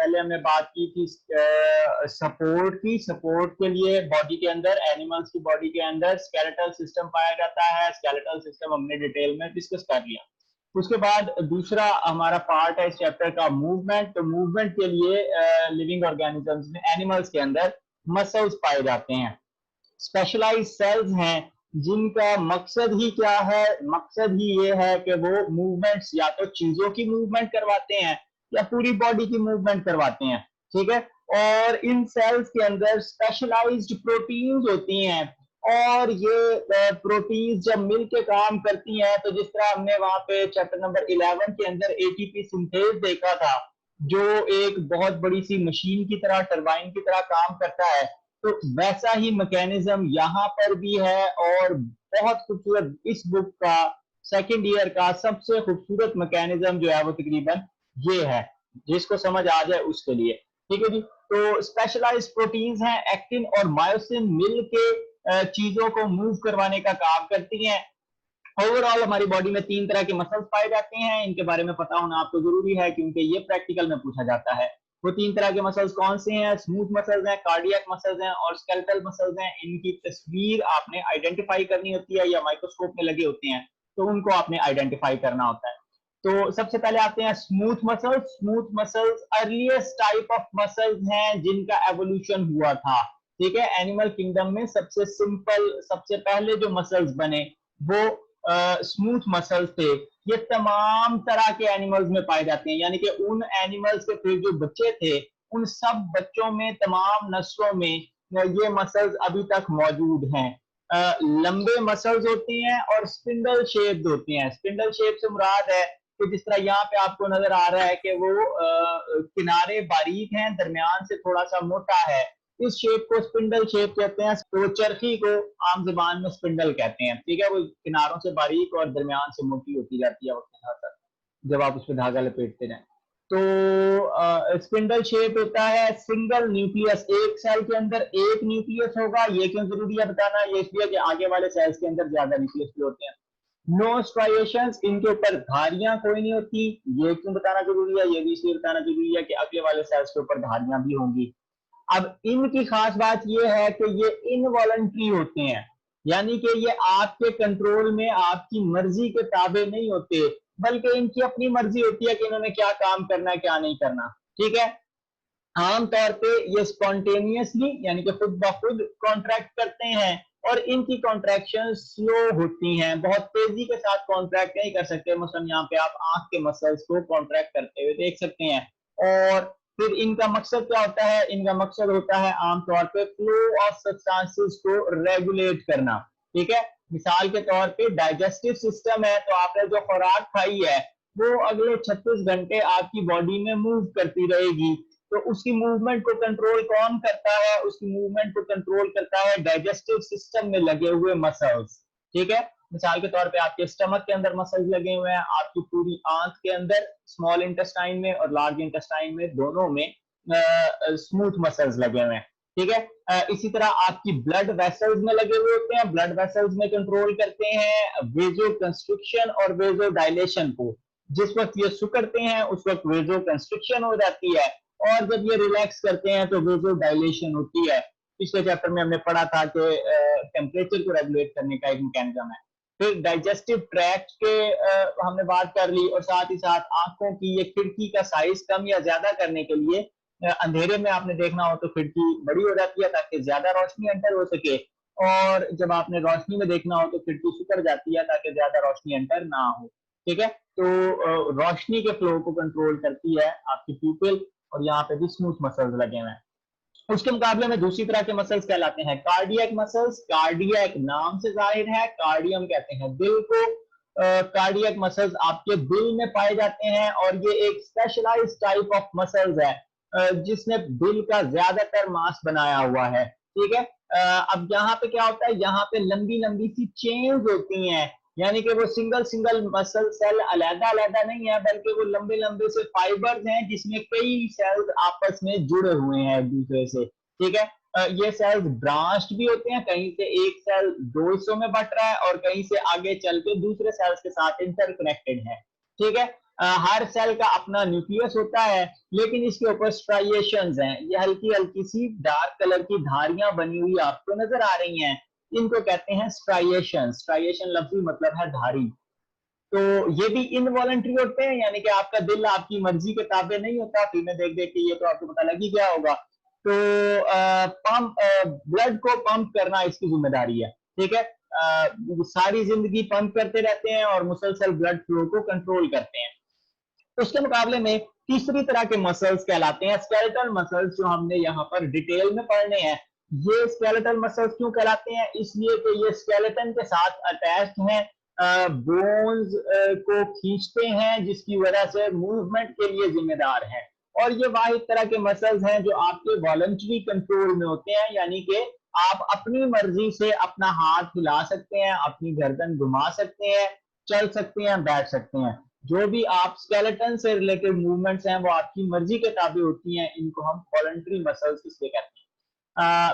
पहले हमने बात की थी सपोर्ट के लिए बॉडी के अंदर, एनिमल्स की बॉडी के अंदर स्केलेटल सिस्टम पाया जाता है। स्केलेटल सिस्टम हमने डिटेल में डिस्कस कर लिया। उसके बाद दूसरा हमारा पार्ट है इस चैप्टर का मूवमेंट। तो मूवमेंट के लिए लिविंग ऑर्गेनिजम्स में, एनिमल्स के अंदर मसल्स पाए जाते हैं, स्पेशलाइज सेल्स हैं जिनका मकसद ही क्या है, मकसद ही ये है कि वो मूवमेंट्स या तो चीजों की मूवमेंट करवाते हैं या पूरी बॉडी की मूवमेंट करवाते हैं, ठीक है। और इन सेल्स के अंदर स्पेशलाइज्ड प्रोटीन्स होती हैं, और ये प्रोटीन्स जब मिलके काम करती हैं तो जिस तरह हमने वहां पे चैप्टर नंबर 11 के अंदर एटीपी सिंथेज देखा था, जो एक बहुत बड़ी सी मशीन की तरह, टरबाइन की तरह काम करता है, तो वैसा ही मैकेनिज्म यहाँ पर भी है। और बहुत खूबसूरत, इस बुक का सेकंड ईयर का सबसे खूबसूरत मैकेनिज्म जो है वो तकरीबन ये है, जिसको समझ आ जाए उसके लिए, ठीक है जी। तो स्पेशलाइज्ड प्रोटीन्स हैं, एक्टिन और मायोसिन मिल के चीजों को मूव करवाने का काम करती हैं। ओवरऑल हमारी बॉडी में 3 तरह के मसल्स पाए जाते हैं, इनके बारे में पता होना आपको जरूरी है क्योंकि ये प्रैक्टिकल में पूछा जाता है। वो 3 तरह के मसल्स कौन से हैं? स्मूथ मसल्स हैं, कार्डियक मसल्स हैं और स्केलेटल मसल्स हैं। इनकी तस्वीर आपने आइडेंटिफाई करनी होती है या माइक्रोस्कोप में लगे होते हैं, तो उनको आपने आइडेंटिफाई करना होता है। तो सबसे पहले आते हैं smooth muscles. Smooth muscles earliest type of muscles हैं जिनका एवोल्यूशन हुआ था, ठीक है। एनिमल किंगडम में सबसे सिंपल, सबसे पहले जो मसल्स बने वो स्मूथ मसल्स थे। ये तमाम तरह के एनिमल्स में पाए जाते हैं, यानी कि उन एनिमल्स के फिर जो बच्चे थे उन सब बच्चों में, तमाम नस्लों में ये मसल्स अभी तक मौजूद हैं। लंबे मसल्स होती हैं और स्पिंडल शेप्ड होती हैं। स्पिंडल शेप से मुराद है कि जिस तरह यहाँ पे आपको नजर आ रहा है कि वो किनारे बारीक हैं, दरमियान से थोड़ा सा मोटा है, इस शेप को स्पिंडल शेप कहते हैं। तो चरखी को आम जबान में स्पिंडल कहते हैं, ठीक है। वो किनारों से बारीक और दरमियान से मोटी होती जाती है वक्त के साथ साथ जब आप उस पर धागा लपेटते जाएं। तो स्पिंडल शेप होता है। सिंगल न्यूक्लियस, एक सेल के अंदर एक न्यूक्लियस होगा। ये क्यों जरूरी है बताना? ये इसलिए कि आगे वाले सेल्स के अंदर ज्यादा न्यूक्लियस भी होते हैं। नो स्ट्राइएशंस, इनके ऊपर धारियां कोई नहीं होती। ये क्यों बताना जरूरी है? ये भी इसलिए बताना जरूरी है कि अगले वाले सेल्स के ऊपर धारियां भी होंगी। अब इनकी खास बात यह है कि ये इनवॉलंटरी होते हैं, यानी कि ये आपके कंट्रोल में, आपकी मर्जी के ताबे नहीं होते, बल्कि इनकी अपनी मर्जी होती है कि इन्होंने क्या काम करना है, क्या नहीं करना, ठीक है। आमतौर पे ये स्पॉन्टेनियसली यानी कि खुद ब खुद कॉन्ट्रैक्ट करते हैं, और इनकी कॉन्ट्रैक्शन स्लो होती हैं, बहुत तेजी के साथ कॉन्ट्रैक्ट नहीं कर सकते। मसलन यहाँ पे आप आंख के मसल्स को कॉन्ट्रैक्ट करते हुए देख सकते हैं। और फिर इनका मकसद क्या होता है? इनका मकसद होता है आमतौर पे फ्लो ऑफ सब्सटेंसेस को रेगुलेट करना, ठीक है। मिसाल के तौर पे डाइजेस्टिव सिस्टम है, तो आपने जो खुराक खाई है वो अगले 36 घंटे आपकी बॉडी में मूव करती रहेगी, तो उसकी मूवमेंट को कंट्रोल कौन करता है? उसकी मूवमेंट को कंट्रोल करता है डाइजेस्टिव सिस्टम में लगे हुए मसल्स, ठीक है। मिसाल के तौर पे आपके स्टमक के अंदर मसल्स लगे हुए हैं, आपकी पूरी आंत के अंदर, स्मॉल इंटेस्टाइन में और लार्ज इंटेस्टाइन में, दोनों में स्मूथ मसल्स लगे हुए हैं, ठीक है। इसी तरह आपकी ब्लड वेसल्स में लगे हुए होते हैं। ब्लड वेसल्स में कंट्रोल करते हैं वेजो कंस्ट्रिक्शन और वेजो डायलेशन को। जिस वक्त ये सुकड़ते हैं उस वक्त वेजो कंस्ट्रिक्शन हो जाती है, और जब ये रिलैक्स करते हैं तो वेजो डायलेशन होती है। पिछले चैप्टर में हमने पढ़ा था कि टेम्परेचर को रेगुलेट करने का एक मैकेनिज्म है। फिर डाइजेस्टिव ट्रैक्ट के हमने बात कर ली, और साथ ही साथ आंखों की ये खिड़की का साइज कम या ज्यादा करने के लिए, अंधेरे में आपने देखना हो तो खिड़की बड़ी हो जाती है ताकि ज्यादा रोशनी एंटर हो सके, और जब आपने रोशनी में देखना हो तो खिड़की सिकुड़ जाती है ताकि ज्यादा रोशनी एंटर ना हो, ठीक है। तो रोशनी के फ्लो को कंट्रोल करती है आपकी प्यूपिल, और यहाँ पे भी स्मूथ मसल्स लगे हुए हैं। उसके मुकाबले में दूसरी तरह के मसल्स कहलाते हैं कार्डियक मसल्स। कार्डियक नाम से जाहिर है, कार्डियम कहते हैं दिल को। कार्डियक मसल्स आपके दिल में पाए जाते हैं, और ये एक स्पेशलाइज्ड टाइप ऑफ मसल्स है जिसने दिल का ज्यादातर मास बनाया हुआ है, ठीक है। अब यहाँ पे क्या होता है? यहाँ पे लंबी लंबी सी चेन्स होती हैं, यानी कि वो सिंगल सिंगल मसल सेल अलग अलग नहीं है, बल्कि वो लंबे लंबे से फाइबर्स हैं जिसमें कई सेल्स आपस में जुड़े हुए हैं एक दूसरे से, ठीक है। ये सेल्स ब्रांच्ड भी होते हैं, कहीं से एक सेल दो हिस्सों में बट रहा है और कहीं से आगे चल के दूसरे सेल्स के साथ इंटरकनेक्टेड है, ठीक है। हर सेल का अपना न्यूक्लियस होता है, लेकिन इसके ऊपर स्ट्राइएशंस हैं, ये हल्की हल्की सी डार्क कलर की धारियां बनी हुई आपको नजर आ रही हैं, इनको कहते हैं स्ट्राइएशन। स्ट्राइएशन लफ्जी मतलब है धारी। तो ये भी इनवॉलंटरी होते हैं, यानी कि आपका दिल आपकी मर्जी के ताबे नहीं होता, फिल्में देख देख के ये तो आपको पता लग ही गया होगा। तो पंप ब्लड को पंप करना इसकी जिम्मेदारी है, ठीक है। सारी जिंदगी पंप करते रहते हैं और मुसलसल ब्लड फ्लो को कंट्रोल करते हैं। उसके मुकाबले में तीसरी तरह के मसल्स कहलाते हैं स्केलेटल मसल्स, जो हमने यहाँ पर डिटेल में पढ़ने हैं। ये स्केलेटल मसल्स क्यों कहलाते हैं? इसलिए कि ये स्केलेटन के साथ अटैच्ड हैं, बोन्स को खींचते हैं, जिसकी वजह से मूवमेंट के लिए जिम्मेदार है। और ये वाहिद तरह के मसल्स हैं जो आपके वॉलंटरी कंट्रोल में होते हैं, यानी कि आप अपनी मर्जी से अपना हाथ हिला सकते हैं, अपनी गर्दन घुमा सकते हैं, चल सकते हैं, बैठ सकते हैं। जो भी आप स्केलेटन से रिलेटेड मूवमेंट्स हैं वो आपकी मर्जी के ताबे होती हैं, इनको हम वॉलंटरी मसल्स इसलिए कहते हैं।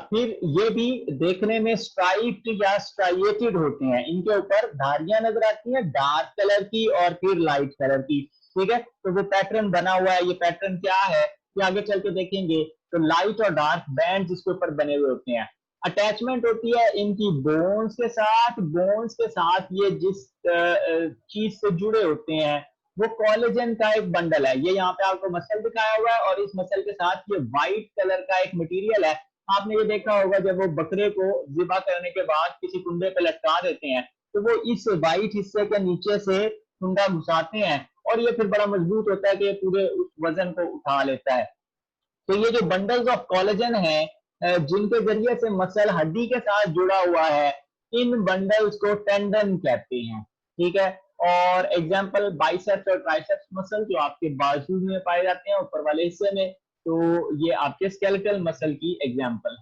फिर ये भी देखने में स्ट्राइप्ड या स्ट्राइएटेड होते हैं, इनके ऊपर धारियां नजर आती हैं डार्क कलर की और फिर लाइट कलर की, ठीक है। तो वो पैटर्न बना हुआ है, ये पैटर्न क्या है ये आगे चल के देखेंगे। तो लाइट और डार्क बैंड जिसके ऊपर बने हुए होते हैं, अटैचमेंट होती है इनकी बोन्स के साथ। बोन्स के साथ ये जिस चीज से जुड़े होते हैं वो कोलेजन का एक बंडल है। ये यहाँ पे आपको मसल दिखाया हुआ है और इस मसल के साथ ये व्हाइट कलर का एक मटेरियल है। आपने ये देखा होगा जब वो बकरे को ज़िबा करने के बाद किसी कुंडे पे लटका देते हैं तो वो इस वाइट हिस्से के नीचे से कुंडा घुसाते हैं और ये फिर बड़ा मजबूत होता है कि पूरे उस वजन को उठा लेता है। तो ये जो बंडल्स ऑफ कोलेजन है जिनके जरिए से मसल हड्डी के साथ जुड़ा हुआ है, इन बंडल्स को टेंडन कहते हैं, ठीक है। और एग्जांपल बाइसेप्स और ट्राइसेप्स मसल जो आपके बाजू में पाए जाते हैं ऊपर वाले हिस्से में, तो ये आपके स्केलेटल मसल की एग्जांपल